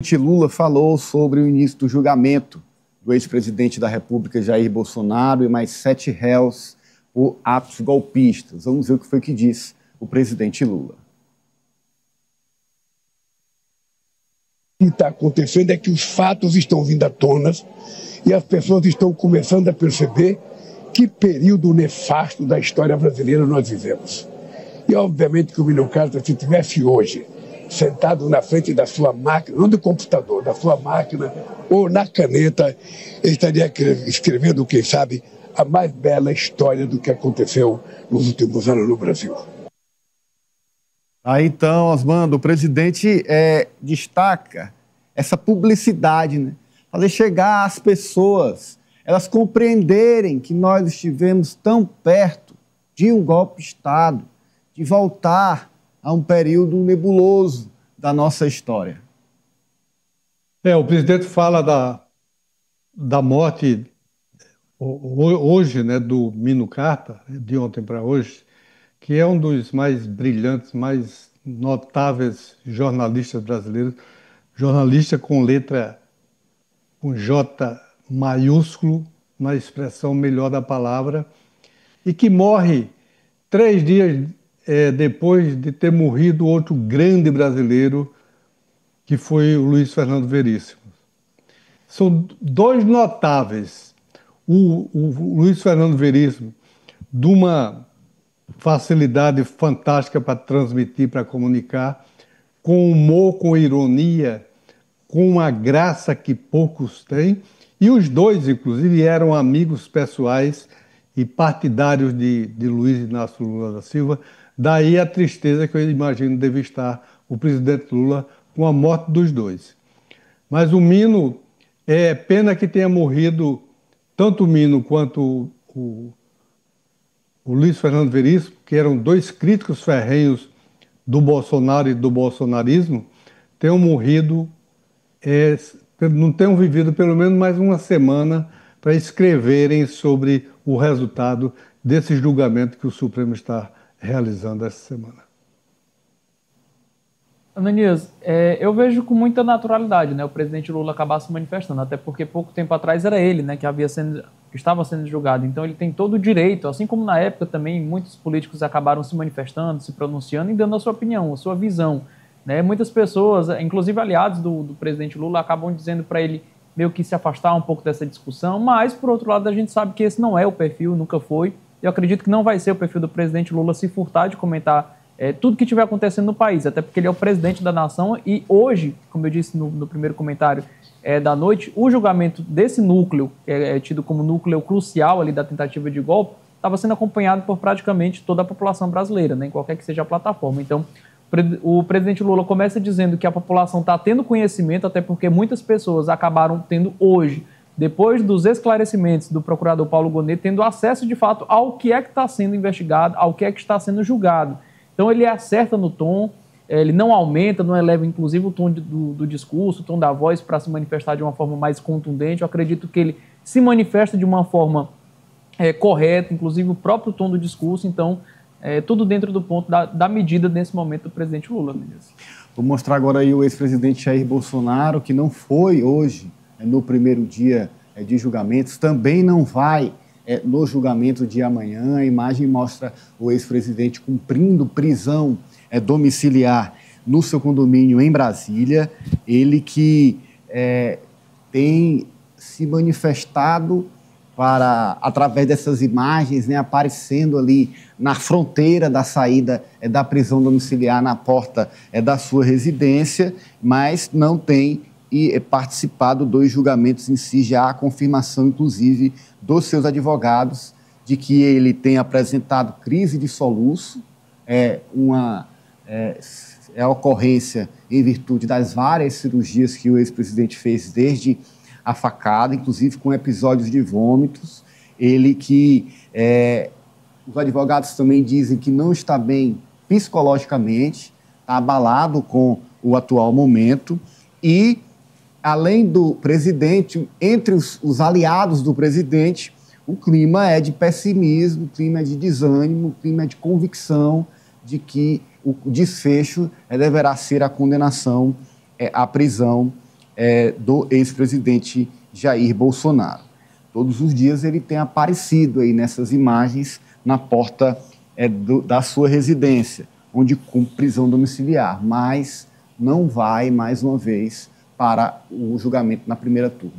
presidente Lula falou sobre o início do julgamento do ex-presidente da República, Jair Bolsonaro, e mais 7 réus por atos golpistas. Vamos ver o que foi que disse o presidente Lula. O que está acontecendo é que os fatos estão vindo à tona e as pessoas estão começando a perceber que período nefasto da história brasileira nós vivemos. E obviamente que o Milton Carter, se estivesse hoje sentado na frente da sua máquina, não do computador, da sua máquina ou na caneta, ele estaria escrevendo, quem sabe, a mais bela história do que aconteceu nos últimos anos no Brasil. Aí então, Osmando, o presidente destaca essa publicidade, né? Fazer chegar às pessoas, elas compreenderem que nós estivemos tão perto de um golpe de Estado, de voltar a um período nebuloso da nossa história. O presidente fala da morte hoje, né, do Milton Carter, de ontem para hoje, que é um dos mais brilhantes, mais notáveis jornalistas brasileiros, jornalista com letra com J maiúsculo, na expressão melhor da palavra, e que morre 3 dias depois de ter morrido outro grande brasileiro, que foi o Luiz Fernando Veríssimo. São 2 notáveis. O Luiz Fernando Veríssimo, de uma facilidade fantástica para transmitir, para comunicar, com humor, com ironia, com uma graça que poucos têm, e os 2, inclusive, eram amigos pessoais e partidários de Luiz Inácio Lula da Silva. Daí a tristeza que eu imagino deve estar o presidente Lula com a morte dos 2. Mas o Mino, é pena que tenha morrido tanto o Mino quanto o Luiz Fernando Veríssimo, que eram 2 críticos ferrenhos do Bolsonaro e do bolsonarismo, tenham morrido, não tenham vivido pelo menos mais uma semana para escreverem sobre o resultado desse julgamento que o Supremo está realizando essa semana. Ananias, eu vejo com muita naturalidade, né, o presidente Lula acabar se manifestando, até porque pouco tempo atrás era ele, né, que estava sendo julgado. Então ele tem todo o direito, assim como na época também muitos políticos acabaram se manifestando, se pronunciando e dando a sua opinião, a sua visão, né? Muitas pessoas, inclusive aliados do presidente Lula, acabam dizendo para ele meio que se afastar um pouco dessa discussão, mas por outro lado a gente sabe que esse não é o perfil, nunca foi. Eu acredito que não vai ser o perfil do presidente Lula se furtar de comentar tudo que estiver acontecendo no país, até porque ele é o presidente da nação e hoje, como eu disse no primeiro comentário da noite, o julgamento desse núcleo, que é tido como núcleo crucial ali da tentativa de golpe, estava sendo acompanhado por praticamente toda a população brasileira, né, em qualquer que seja a plataforma. Então, o presidente Lula começa dizendo que a população está tendo conhecimento, até porque muitas pessoas acabaram tendo hoje, depois dos esclarecimentos do procurador Paulo Gonet, tendo acesso de fato ao que é que está sendo investigado, ao que é que está sendo julgado. Então ele acerta no tom, ele não aumenta, não eleva inclusive o tom do discurso, o tom da voz para se manifestar de uma forma mais contundente. Eu acredito que ele se manifesta de uma forma correta, inclusive o próprio tom do discurso. Então, tudo dentro do ponto da medida nesse momento do presidente Lula. Vou mostrar agora aí o ex-presidente Jair Bolsonaro, que não foi hoje no primeiro dia de julgamentos, também não vai no julgamento de amanhã. A imagem mostra o ex-presidente cumprindo prisão domiciliar no seu condomínio em Brasília. Ele que tem se manifestado através dessas imagens, né, aparecendo ali na fronteira da saída da prisão domiciliar, na porta da sua residência, mas não tem participado dos julgamentos em si. Já há confirmação, inclusive, dos seus advogados de que ele tem apresentado crise de soluço, a ocorrência em virtude das várias cirurgias que o ex-presidente fez desde a facada, inclusive com episódios de vômitos. Ele que os advogados também dizem que não está bem psicologicamente, está abalado com o atual momento. E, além do presidente, entre os aliados do presidente, o clima é de pessimismo, o clima é de desânimo, o clima é de convicção de que o desfecho deverá ser a condenação à prisão do ex-presidente Jair Bolsonaro. Todos os dias ele tem aparecido aí nessas imagens na porta da sua residência, onde cumpre prisão domiciliar, mas não vai, mais uma vez, para o julgamento na primeira turma.